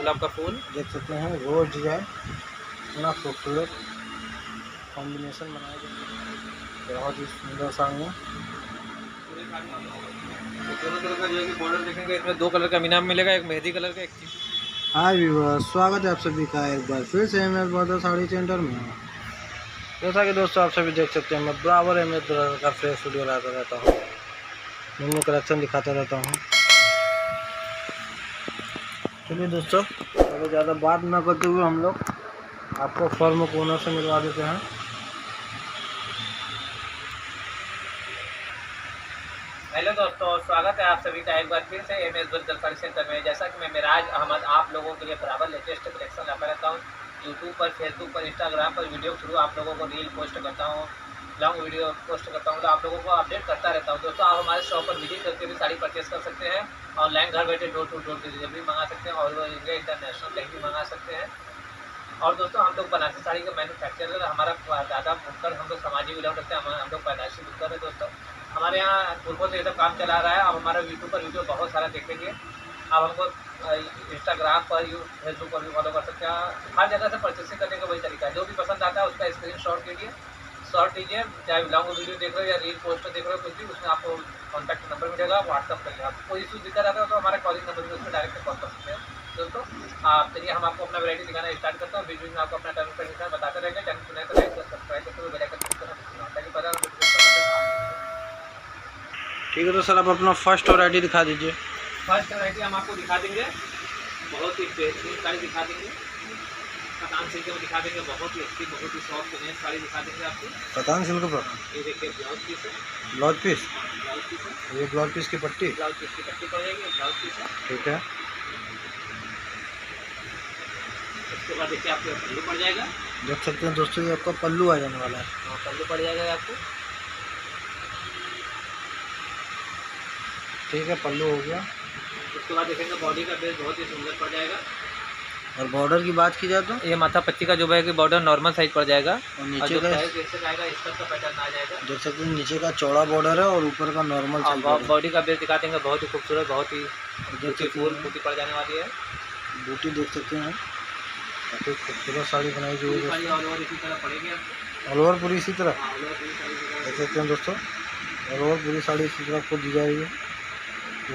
गुलाब का फूल देख सकते हैं, रोज डिजाइन इतना खूबसूरत कॉम्बिनेशन बनाया गया, बहुत ही सुंदर साड़ी है। दोनों तरफ का जो है कि बॉर्डर देखेंगे, इसमें 2 कलर का मीना मिलेगा, एक मेहंदी कलर का, एक हाय व्यूअर्स, स्वागत है आप सभी का एक बार फिर से एमएस बॉर्डर साड़ी सेंटर में। जैसा कि दोस्तों आप सभी देख सकते हैं, मैं बराबर एमएस बॉर्डर का फ्रेश वीडियो लाता रहता हूँ, न्यू कलेक्शन दिखाता रहता हूँ। चलिए दोस्तों, अगर ज़्यादा बात ना करते हुए हम लोग आपको फॉर्म कोनर से मिलवा देते हैं। हेलो दोस्तों, स्वागत है आप सभी का एक बार फिर से एमएस बॉर्डर साड़ी सेंटर में। जैसा कि मैं मिराज अहमद आप लोगों के लिए बराबर लेटेस्ट कलेक्शन लाता रहता हूँ। यूट्यूब पर, फेसबुक पर, इंस्टाग्राम पर वीडियो के थ्रू आप लोगों को रील पोस्ट करता हूँ, लॉन्ग वीडियो पोस्ट करता हूँ, तो आप लोगों को अपडेट करता रहता हूँ। दोस्तों, आप हमारे शॉप पर विजिट करके भी साड़ी परचेस कर सकते हैं। ऑनलाइन घर बैठे डोर टू डोर डिलीवरी मंगा सकते हैं और इंडिया इंटरनेशनल कहीं भी मंगा सकते हैं। और दोस्तों, हम लोग बनारसी साड़ी का मैन्युफैक्चरर, हमारा ज़्यादा बुनकर, हम लोग समाजी बिलोंग करते हैं, हम लोग पैदाइशी बुनकर है। दोस्तों, हमारे यहाँ पूर्वों से ये सब काम चला रहा है। अब हमारा यूट्यूब पर वीडियो बहुत सारा देखेंगे। आप हमको इंस्टाग्राम पर, फेसबुक पर भी फॉलो कर सकते हैं। हर जगह से परचेसिंग करने का वही तरीका है, जो भी पसंद आता है उसका स्क्रीनशॉट लीजिए, शॉर्ट लीजिए, चाहे लॉन्ग वीडियो देख रहे हो या रील पोस्ट देख रहे हो, कुछ भी, उसमें आपको कॉन्टैक्ट नंबर मिलेगा, व्हाट्सअप करिए। आपको कोई इशू दिक्कत आता है तो हमारा कॉलिंग नंबर भी उसमें डायरेक्ट कॉल कर सकते हैं। दोस्तों, चलिए हम आपको अपना वैरायटी दिखाना स्टार्ट करता हूँ। वीडियो में आपको अपना टर्म कंडीशन बताते रहेंगे। चैनल को लाइक और सब्सक्राइब करते हुए बेल आइकन क्लिक करना ताकि पता ना। ठीक है, तो सर आप अपना फर्स्ट वैरायटी दिखा दीजिए। फर्स्ट वैरायटी हम आपको दिखा देंगे, बहुत ही बेहतरीन साड़ी दिखा देंगे। कतान सिल्क में दिखा देंगे, बहुत ही अच्छी, बहुत ही सॉफ्ट नेट साड़ी दिखा देंगे आपको। कतान सिल्क पर ये देखिए ब्लाउज पीस है, ब्लाउज पीस, ब्लाउज पीस है, ये ब्लाउज पीस की पट्टी, ब्लाउज पीस की पट्टी पड़ जाएगी, ब्लाउज पीस है। ठीक है। उसके बाद देखिए आपको पल्लू पड़ जाएगा। देख सकते हैं दोस्तों, ये आपका पल्लू आ जाने वाला है। हाँ, पल्लू पड़ जाएगा आपको। ठीक है, पल्लू हो गया। उसके बाद देखेंगे बॉडी का बेस बहुत ही सुंदर पड़ जाएगा। और बॉर्डर की बात की जाए तो ये माथा पट्टी का जो है कि बॉर्डर नॉर्मल साइज पड़ जाएगा और और नीचे जो का साइज जैसे आएगा इस तरह का पैटर्न आ जाएगा। देख सकते हैं, नीचे का चौड़ा बॉर्डर है और ऊपर का नॉर्मल साइज बॉर्डर। बॉडी का बेस दिखा देंगे, बहुत ही खूबसूरत, बहुत ही ब्यूटीफुल बूटी पड़ जाने वाली है। बूटी देख सकते हैं, काफ़ी खूबसूरत साड़ी बनाई गई है। ऑल ओवर इसी तरह पड़ेगी आपको। ऑल ओवर पूरी इसी तरह हाँ, ऑल ओवर पूरी साड़ी दिखा देख सकते हैं दोस्तों, ऑल ओवर पूरी साड़ी इसी तरह आपको दी जाएगी।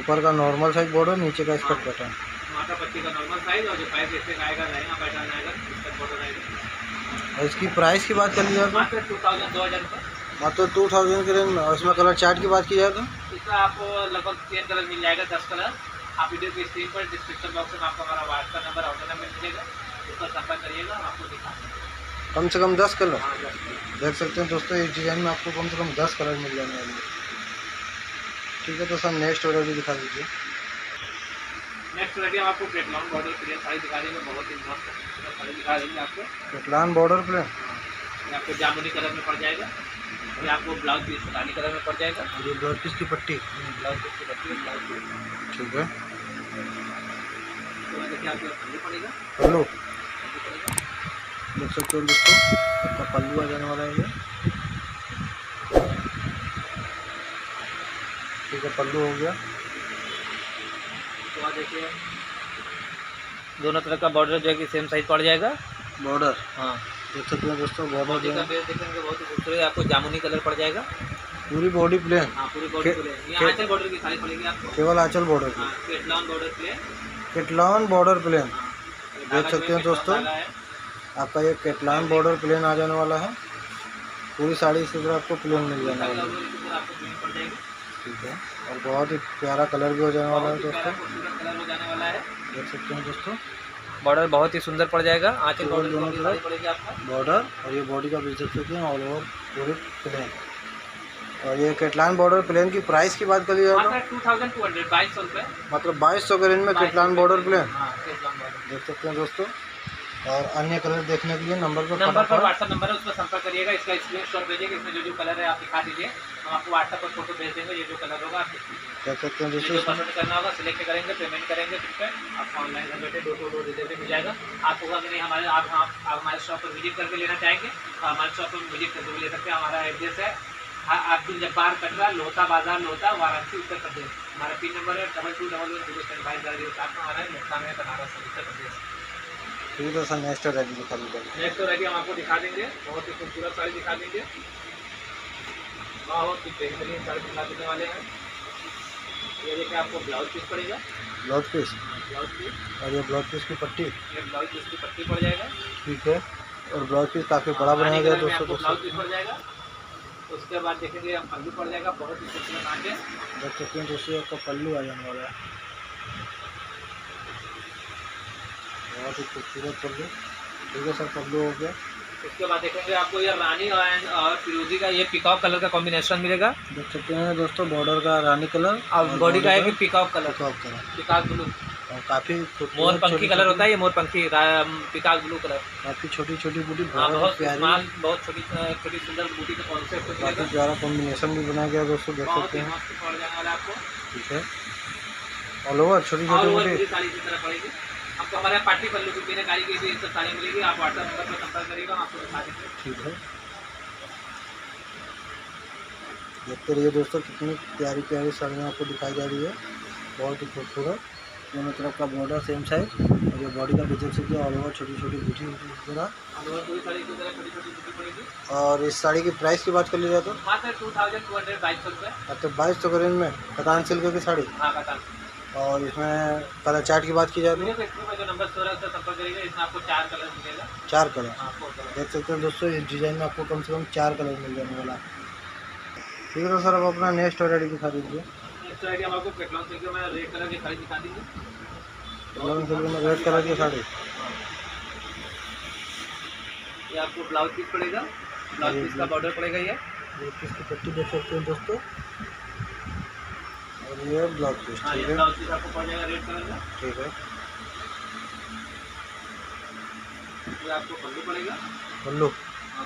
ऊपर का नॉर्मल साइज बॉर्डर, नीचे का स्कर्ट पैटर्न। माथा पट्टी का नॉर्मल साइज और जो पाइप जैसे आएगा रहेगा पैटर्न आएगा, इसका बॉर्डर आएगा। और इसकी प्राइस की बात कर ली जाए तो मात्र 2000 2000 रुपये। मात्र 2000 के रेंज में। और इसमें कलर चार्ट की बात की जाए तो इसका आपको लगभग 10 कलर मिल जाएगा, 10 कलर। आप वीडियो की स्क्रीन पर डिस्क्रिप्शन बॉक्स में आपको हमारा व्हाट्सएप नंबर, ऑर्डर नंबर मिलेगा, उस पर संपर्क करिएगा, हम आपको दिखा देंगे। कम से कम 10 कलर। हाँ, 10 कलर। देख सकते हैं दोस्तों, इस डिज़ाइन में आपको कम से कम 10 कलर मिल जाने वाले हैं। ठीक है, तो सर नेक्स्ट वैरायटी दिखा दीजिए। नेक्स्ट वैरायटी हम आपको कैटलॉग बॉर्डर प्लेन साड़ी दिखा देंगे, बहुत ही मस्त साड़ी दिखा देंगे आपको। कैटलान बॉर्डर प्लेन, ये आपको जामुनी कलर में पड़ जाएगा। ये आपको ब्लाउज पीस रानी कलर में पड़ जाएगा। और ये ब्लाउज पीस की पट्टी। ब्लाउज पीस की पट्टी, ब्लाउज पीस। ठीक है, तो देखिए आपको पल्लू पड़ेगा, पल्लू पल्लू पड़ेगा। देख सकते हो दोस्तों, आपका पल्लू आ जाने वाला है ये। ठीक है, पल्लू हो गया। तो आप देखिए दोनों तरह का बॉर्डर जो है कि सेम साइज पड़ जाएगा। बॉर्डर हाँ, देख सकते हैं दोस्तों, बॉर्डर बॉडी जो का है बेस देखेंगे बहुत ही खूबसूरत, आपको जामुनी कलर पड़ जाएगा। पूरी बॉडी प्लेन, हाँ, पूरी बॉडी प्लेन। ये आंचल बॉर्डर की साड़ी पड़ेगी आपको। केवल आंचल बॉर्डर की। हाँ, catalog border plane. Catalan border plane हाँ, देख सकते हैं दोस्तों, आपका ये कैटलान बॉर्डर प्लेन आ जाने वाला है। पूरी साड़ी इसी तरह आपको प्लेन मिल जाने वाली है। आपको प्लेन पड़ जाएगी। ठीक है, और बहुत ही प्यारा कलर भी हो जाने वाला है बहुत ही प्यारा दोस्तों। खूबसूरत कलर हो जाने वाला है। देख सकते हैं दोस्तों, बॉर्डर बहुत ही सुंदर पड़ जाएगा। आंचल बॉर्डर दोनों की तरफ साड़ी पड़ेगी आपको। बॉर्डर और ये बॉडी का भी देख सकते हैं, ऑल ओवर पूरी प्लेन। और ये कैटलान बॉर्डर प्लेन की प्राइस की बात करिए मात्र 2200, 2200 रुपये। मतलब 2200 के रेंज में कैटलान बॉर्डर प्लेन हाँ, कैटलॉग बॉर्डर। देख सकते हैं दोस्तों। और अन्य कलर देखने के लिए नंबर पर व्हाट्सएप नंबर है, उस पर संपर्क करिएगा। इसका स्क्रीनशॉट भेजिएगा, इसमें जो कलर है आप दिखा दीजिए, हम आपको व्हाट्सएप पर फोटो भेज देंगे। ये जो कलर होगा आप देख सकते हैं जो दोस्तों, पसंद करना होगा सिलेक्ट करेंगे, पेमेंट करेंगे, फिर पे आपको ऑनलाइन घर बैठे डोर टू डोर डिलीवरी मिल जाएगा। आपको अगर नहीं हमारे आप हमारे शॉप पर विजिट करके लेना चाहेंगे तो हमारे शॉप पर विजिट करके भी ले सकते हैं। हमारा एड्रेस है अब्दुल जब्बार कटरा, लोहता बाजार, लोहता, वाराणसी, उत्तर प्रदेश। हमारा पिन नंबर है 221107 हमारा मुक्काम है बनारस, उत्तर प्रदेश। ठीक है सर, नेक्स्ट वैरायटी दिखा दीजिए। नेक्स्ट वैरायटी हम आपको दिखा देंगे, बहुत ही खूबसूरत साड़ी दिखा देंगे, बहुत ही बेहतरीन साड़ी दिखा देने वाले हैं। ये देखिए आपको ब्लाउज पीस पड़ेगा, ब्लाउज पीस, ब्लाउज पीस, और ये ब्लाउज पीस की पट्टी, ये ब्लाउज पीस की पट्टी पड़ जाएगा। ठीक है, और ब्लाउज पीस काफ़ी बड़ा बनाया गया दोस्तों। ब्लाउज पीस पड़ जाएगा। उसके बाद देखेंगे हम पल्लू पड़ जाएगा, बहुत ही खूबसूरत आगे देख सकते हैं दोस्तों, आपका पल्लू आ जाने वाला है, बहुत ही खूबसूरत पल्लू। ठीक है सर, पल्लू हो गया। उसके बाद देखेंगे आपको ये रानी और फिरोजी का ये पिकॉक कलर का कॉम्बिनेशन मिलेगा। देख सकते हैं दोस्तों, बॉर्डर का रानी कलर और बॉडी का है कि पिकॉक कलर, पिकॉक ब्लू, और काफ़ी मोर पंखी कलर होता है ये, मोर पंखी पिकॉक ब्लू कलर, काफ़ी छोटी छोटी बूटी, बहुत प्यारी, बहुत छोटी छोटी सुंदर बूटी का कॉन्सेप्ट काफ़ी प्यारा कॉम्बिनेशन भी बनाया गया दोस्तों, देख सकते हैं। पड़ जाने वाला आपको, ठीक है, ऑल ओवर छोटी छोटी बूटी साड़ी की तरह पड़ेगी आपको। हमारे यहाँ पार्टी पल्लू की मीनाकारी की भी सब साड़ी मिलेगी, आप व्हाट्सएप नंबर पर संपर्क करिएगा, आपको दिखा देंगे। ठीक है, देखते रहिए दोस्तों, कितनी प्यारी प्यारी साड़ियाँ आपको दिखाई जा रही है, बहुत ही खूबसूरत। दोनों तरफ का बॉर्डर सेम साइज, और ये बॉडी का डिजाइन से ऑल ओवर छोटी छोटी बूटी इस तरह। और इस साड़ी की प्राइस की बात कर ली जाए तो मात्र 2222 रुपये, तो 2200 के रेंज में कतान सिल्क की साड़ी। हाँ कतान। और इसमें कलर चार्ट की बात की जाए तो जो नंबर 16 है उससे संपर्क करिएगा, इसमें आपको 4 कलर मिलेगा। 4 कलर, हाँ 4 कलर। देख सकते हैं दोस्तों, इस डिज़ाइन में आपको कम से कम 4 कलर मिल जाने वाला है। ठीक है तो सर, अब अपना नेक्स्ट वैरायटी दिखा दीजिए। नेक्स्ट वैरायटी हम आपको पेटलॉन सिल्क में रेड कलर की साड़ी दिखा देंगे, पेटलॉन सिल्क में रेड कलर की साड़ी। ये आपको ब्लाउज पीस पड़ेगा, ब्लाउज पीस का बॉर्डर पड़ेगा ये इसकी पट्टी देख सकते हैं दोस्तों, और ये ब्लाउज पीस। ठीक है, ब्लाउज पीस आपको पड़ जाएगा रेड कलर का। ठीक है, ये आपको पल्लू पड़ेगा, पल्लू,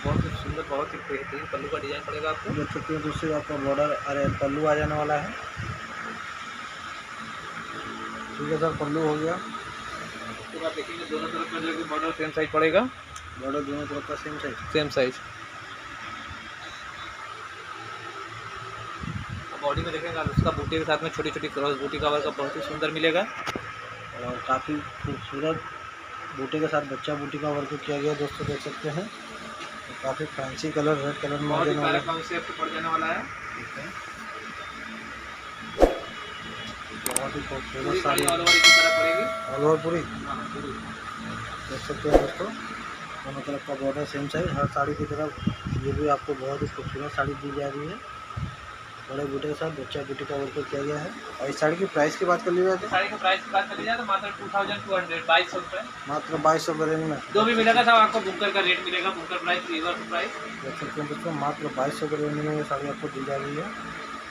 बहुत ही सुंदर, बहुत ही बेहतरीन पल्लू का डिजाइन पड़ेगा आपको। देख सकते हैं दोस्तों, आपका बॉर्डर, अरे पल्लू आ जाने वाला है। ठीक है सर, पल्लू हो गया। उसके बाद देखेंगे दोनों तरफ का जो बॉर्डर सेम साइज पड़ेगा, बॉर्डर दोनों तरफ का same size, same size. Body में देखेंगे उसका बूटी के साथ में छोटी छोटी क्रॉस बूटी का वर्क बहुत ही सुंदर मिलेगा, और काफ़ी खूबसूरत बूटी के साथ बच्चा बूटी का वर्क किया गया दोस्तों, देख सकते हैं। काफ़ी फैंसी कलर, रेड कलर में बहुत ही प्यारा कॉन्सेप्ट पड़ जाने वाला है। ठीक है, बहुत ही खूबसूरत साड़ी, ऑल ओवर इसी तरह पड़ेगी, ऑल ओवर पूरी, हाँ पूरी। देख सकते हैं दोस्तों, दोनों तरफ का बॉर्डर सेम साइज, हर साड़ी की तरफ ये भी आपको बहुत ही खूबसूरत साड़ी दी जा रही है, बड़े बूटे के साथ बच्चा बूटी का वर्क किया गया है। और इस साड़ी की प्राइस की बात कर ली जाए तो साड़ी की प्राइस की बात करी जाए तो मात्र 2200, 2200 रुपये, मात्र 2200 के रेंज में जो भी मिलेगा सब आपको बुकर का रेट मिलेगा, बुकर प्राइस, रिवर्स प्राइस। देख सकते हैं दोस्तों, मात्र 2200 के रेंज में ये साड़ी आपको दी जा रही है।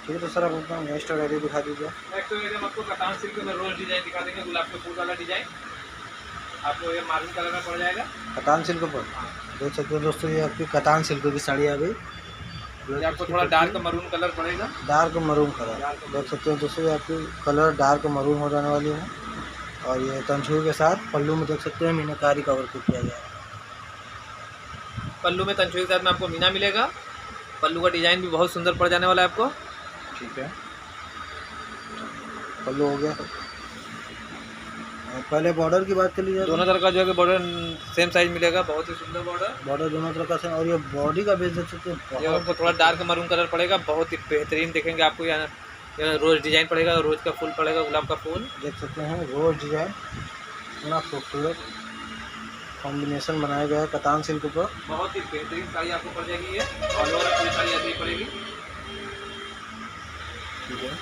ठीक है तो सर, आप अपना नेक्स्ट वैरायटी दिखा दीजिए। नेक्स्ट वैरायटी हम आपको कतान सिल्क में रोज डिजाइन दिखा देंगे, गुलाब के फूल वाला डिजाइन आपको ये मारून कलर में पड़ जाएगा। कतान सिल्क पर देख सकते हैं दोस्तों, ये आपकी कतान सिल्क की साड़ी आ गई, ये आपको थोड़ा डार्क मरून कलर पड़ेगा, डार्क मरून कलर, देख सकते हैं दोस्तों, ये आपकी कलर डार्क मरून हो जाने वाली है। और ये तंछुई के साथ पल्लू में देख सकते हैं मीनाकारी का वर्क किया गया है। पल्लू में तंछुई के साथ में आपको मीना मिलेगा, पल्लू का डिजाइन भी बहुत सुंदर पड़ जाने वाला है आपको। ठीक है, पल्लू हो गया। और पहले बॉर्डर की बात कर लीजिए, दोनों तरफ का जो है बॉर्डर सेम साइज मिलेगा, बहुत ही सुंदर बॉर्डर, बॉर्डर दोनों तरफ का सेम। और ये बॉडी का बेस देख सकते हैं, ये आपको थोड़ा डार्क मरून कलर पड़ेगा, बहुत ही बेहतरीन देखेंगे आपको। यहाँ रोज डिजाइन पड़ेगा, रोज का फूल पड़ेगा, गुलाब का फूल देख सकते हैं, रोज डिजाइन, इतना खूबसूरत कॉम्बिनेशन बनाया गया है कतान सिल्क पर। बहुत ही बेहतरीन साड़ी आपको पड़ जाएगी ये, ऑल ओवर पूरी साड़ी ऐसी ही पड़ेगी। ठीक है,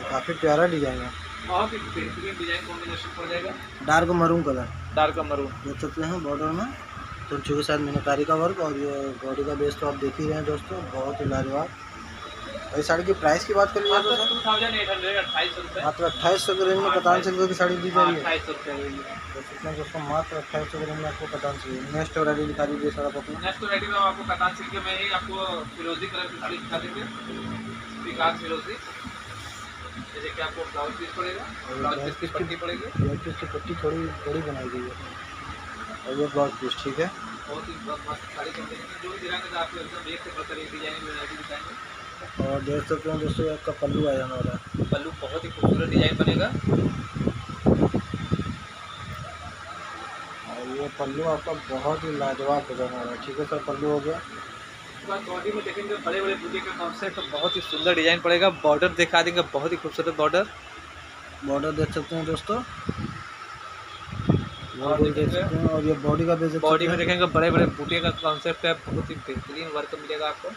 काफ़ी प्यारा डिजाइन है, बहुत ही बेहतरीन डिजाइन कॉम्बिनेशन पड़ जाएगा, dark maroon colour, dark maroon. देख सकते हैं बॉर्डर में तुलसी के साथ मीनाकारी का वर्क। और ये बॉडी का बेस तो आप देख ही रहे हैं दोस्तों, बहुत ही लाजवाब। और इस साड़ी की प्राइस की बात कर लीजिए तो 2800 रुपये, मात्र 2800 के रेंज में कतान सिल्क की साड़ी दी जा रही है। 2800 रुपये। देख सकते हैं दोस्तों, मात्र 2800 के रेंज में आपको कतान सिल्क। नेक्स्ट वैरायटी दिखा दीजिए सर आप अपना। नेक्स्ट वैरायटी में हम आपको कतान सिल्क में ही आपको फिरोजी कलर की साड़ी दिखा देंगे, पिकाक फिरोजी। जैसे कि आपको ब्लाउज पीस पड़ेगा, ब्लाउज पीस की पट्टी पड़ेगी, ब्लाउज पीस की पट्टी थोड़ी बड़ी बनाई गई है, और ये ब्लाउज पीस। ठीक है, बहुत ही मस्त साड़ी कॉम्बिनेशन, जो भी दिखाएंगे तो आपको एकदम एक से बढ़कर एक डिजाइन वैरायटी दिखाएंगे। और देख सकते हैं दोस्तों, आपका पल्लू आ जाने वाला है। पल्लू बहुत ही खूबसूरत डिजाइन बनेगा। और ये पल्लू आपका बहुत ही लाजवाब डिजाइन आ रहा है। ठीक है सर, पल्लू हो गया। बॉडी में देखेंगे बड़े बड़े बूटे का कॉन्सेप्ट, तो बहुत ही सुंदर डिजाइन पड़ेगा। बॉर्डर दिखा देंगे, बहुत ही खूबसूरत बॉर्डर देख सकते हैं दोस्तों, और देख सकते हैं। और ये बॉडी का देख सकते हैं। बॉडी में देखेंगे बड़े बड़े बूटे का कॉन्सेप्ट है, बहुत ही बेहतरीन वर्क मिलेगा आपको।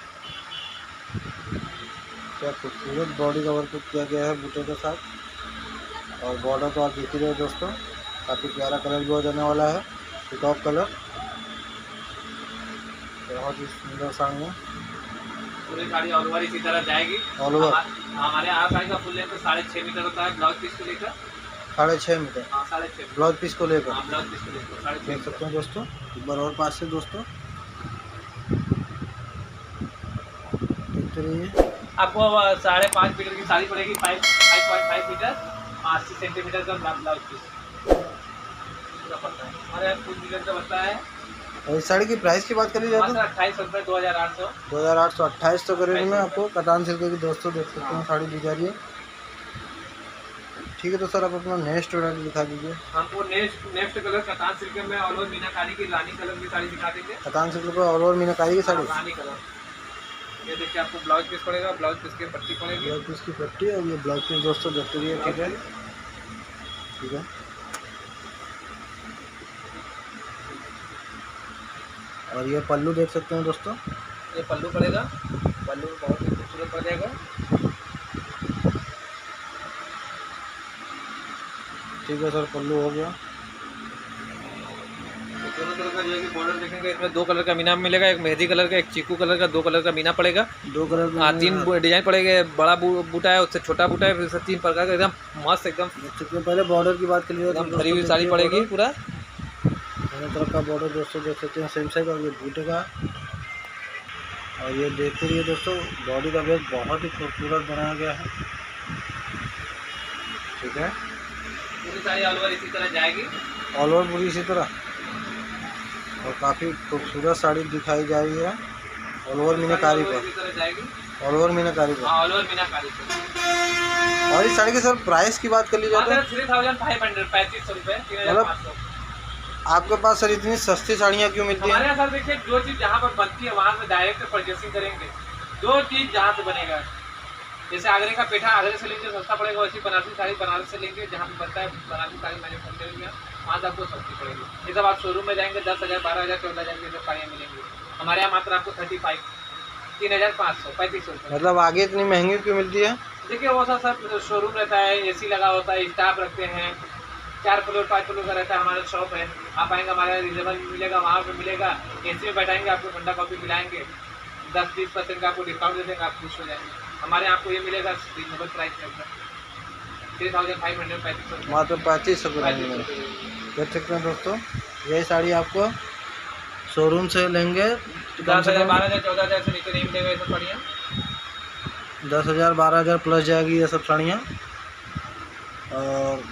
क्या खूबसूरत बॉडी का वर्क किया गया है बूटे के साथ। और बॉर्डर तो आप देख ही रहे हो दोस्तों, काफ़ी प्यारा कलर भी हो जाने वाला है, पिकॉक कलर। बहुत ही सुंदर साड़ी है। पूरी साड़ी ऑल ओवर इसी तरह जाएगी। ऑल ओवर हमारे यहाँ साड़ी का फुल लेंथ 6.5 मीटर होता है, ब्लाउज पीस को लेकर 6.5 मीटर। हाँ 6.5 ब्लाउज पीस को लेकर। हाँ ब्लाउज पीस को लेकर 6.5 देख सकते हैं दोस्तों, एक बार और पास से दोस्तों देखते रहिए। आपको 5.5 मीटर की साड़ी पड़ेगी, 5.5 मीटर 80 सेंटीमीटर का ब्लाउज पीस पड़ता है। हमारे यहाँ फुल मीटर का बनता है। और इस साड़ी की प्राइस की बात करी जाए तो 28 रुपये 2800 2828 तो करीब में आपको कतान सिल्क की दोस्तों देख सकते हैं साड़ी दी जा रही है। ठीक है, तो सर आप अपना नेक्स्ट वैरायटी दिखा दीजिए। हमको नेक्स्ट कलर कतान सिल्क में ऑल ओवर मीनाकारी की रानी कलर की साड़ी दिखा देंगे। कतान सिल्क पर ऑल ओवर मीनाकारी की साड़ी। रानी कलर, ये देखिए आपको ब्लाउज पीस पड़ेगा, ब्लाउज पीस की पट्टी पड़ेगी, ब्लाउज पीस की पट्टी। और ये ब्लाउज पीस दोस्तों देखते रहिए। ठीक है, ठीक है। और ये पल्लू देख सकते हैं दोस्तों, ये पल्लू पड़ेगा। पल्लू बहुत ही खूबसूरत पड़ जाएगा। ठीक है सर, पल्लू हो गया। दोनों तरफ का जो है कि बॉर्डर देखेंगे, इसमें 2 कलर का मीना मिलेगा, एक मेहंदी कलर का, एक चीकू कलर का, 2 कलर का मीना पड़ेगा। 2 कलर हाँ 3 डिजाइन पड़ेगे। बड़ा बूटा है, उससे छोटा बूटा है, फिर 3 प्रकार का एकदम मस्त एकदम। पहले बॉर्डर की बात कर लीजिए, एकदम भरी हुई साड़ी पड़ेगी पूरा। दोनों तरफ का बॉर्डर दोस्तों देख सकते हैं सेम साइज। और ये बूटे का, और ये देखते रहिए दोस्तों, बॉडी का बेस बहुत ही खूबसूरत बनाया गया है। ठीक है, पूरी साड़ी ऑल ओवर इसी तरह जाएगी। ऑल ओवर पूरी इसी तरह। और काफ़ी खूबसूरत साड़ी दिखाई जा रही है ऑल ओवर मीनाकारी पर। इसी तरह जाएगी ऑल ओवर मीनाकारी पर। ऑल ओवर मीनाकारी पर। और इस साड़ी के सर प्राइस की बात कर लीजिए तो 3500 3500 रुपये 3500। आपके पास सर इतनी सस्ती साड़ियाँ क्यों मिलती हमारे हैं? यहाँ सर देखिए, जो चीज़ जहाँ पर बनती है वहाँ से डायरेक्ट परचेसिंग करेंगे। जो चीज़ जहाँ से बनेगा, जैसे आगरे का पेठा आगरे से लेंगे सस्ता पड़ेगा, वैसी बनारसी साड़ी बनारस से लेंगे, जहाँ पे बनता है बनारसी साड़ी मैन्युफैक्चरिंग में वहाँ से आपको सस्ती पड़ेगी। ये सब आप शोरूम में जाएंगे 10,000 12,000 14,000 की सब साड़ियाँ मिलेंगी। हमारे यहाँ मात्र आपको 35 3,500 3500 रुपये। मतलब आगे इतनी महंगी क्यों मिलती है? देखिए वो सब शोरूम रहता है, एसी लगा होता है, स्टाफ रखते हैं, 4 फ्लोर 5 फ्लोर का रहता है। हमारा शॉप है, आप आएंगे हमारा रिजनेबल मिलेगा, वहाँ पे मिलेगा। एसी में बैठाएंगे, आपको ठंडा कॉफी पिलाएंगे, 10-20% का आपको डिस्काउंट दे देंगे, आप खुश हो जाएंगे। हमारे यहाँ आपको ये मिलेगा रिजनेबल प्राइस में 3,500 3500 मात्र 3500 रुपये में। देख सकते हैं दोस्तों, यही साड़ी आपको शोरूम से लेंगे 10,000 12,000 14,000 से नीचे नहीं मिलेगा ये सब साड़ियाँ। 10,000 12,000 प्लस जाएगी ये सब साड़ियाँ। और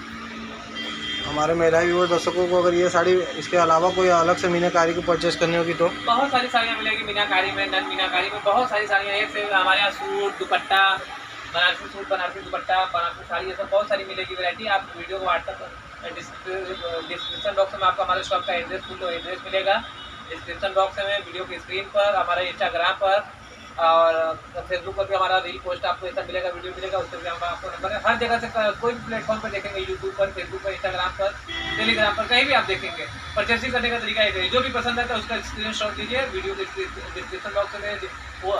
हमारे महिला व्यूअर दर्शकों को अगर ये साड़ी इसके अलावा कोई अलग से मीनाकारी की परचेस करनी होगी तो बहुत सारी साड़ियाँ मिलेगी मीनाकारी में, नन मीनाकारी में बहुत सारी साड़ियाँ। एक से हमारे यहाँ सूट दुपट्टा, बनारसी सूट बनारसी दुपट्टा बनारसी साड़ी, ये सब बहुत सारी मिलेगी वैरायटी। आप वीडियो को व्हाट्सएप डिस्क्रिप्शन बॉक्स में आपको हमारे शॉप का एड्रेस फुल एड्रेस मिलेगा। डिस्क्रिप्शन बॉक्स में वीडियो की स्क्रीन पर, हमारे इंस्टाग्राम पर और फेसबुक पर भी हमारा रील पोस्ट आपको ऐसा मिलेगा, वीडियो मिलेगा, उससे भी हम आपको नंबर है। हर जगह से कोई भी प्लेटफॉर्म पर देखेंगे, यूट्यूब पर, फेसबुक पर, इंस्टाग्राम पर, टेलीग्राम पर, कहीं भी आप देखेंगे। परचेसिंग करने का तरीका एक है, जो भी पसंद आता है उसका स्क्रीनशॉट लीजिए, वीडियो डिस्क्रिप्शन बॉक्स में वो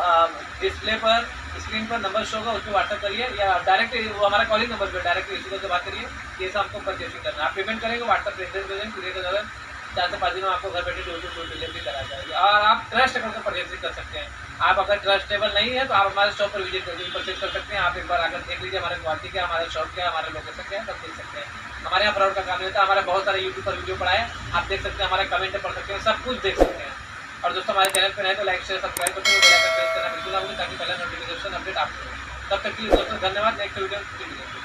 डिस्प्ले पर स्क्रीन पर नंबर शो होगा, उस पर व्हाट्सअप करिए या डायरेक्ट वो हमारा कॉलिंग नंबर पर डायरेक्ट इसी से बात करिए। ये सब आपको परचेसिंग करना है, आप पेमेंट करेंगे, व्हाट्सअप पर एड्रेस भेजेंगे, पूरे के दौरान 4 से 5 दिन में आपको घर बैठे डोर टू डोर डिलीवरी करा जाएगी। और आप ट्रस्ट करके परचेसिंग कर सकते हैं। आप अगर ट्रस्टेबल नहीं है तो आप हमारे शॉप पर विजिट करके परचेज कर सकते हैं। आप एक बार आकर देख लीजिए हमारे क्वालिटी क्या, हमारे शॉप क्या, हमारे लोकेशन क्या है, सब देख सकते हैं। हमारे यहाँ फ्रॉड का काम नहीं होता। हमारा बहुत सारे यूट्यूब पर वीडियो पड़ा है, आप देख सकते हैं, हमारे कमेंट पढ़ सकते हैं, सब कुछ देख सकते हैं। और दोस्तों हमारे चैनल पर नए तो लाइक शेयर सब्सक्राइब करते हुए बेल आइकन प्रेस करना बिल्कुल ना भूलें, ताकि पहला नोटिफिकेशन अपडेट आपको। तब तक के लिए दोस्तों धन्यवाद। Next video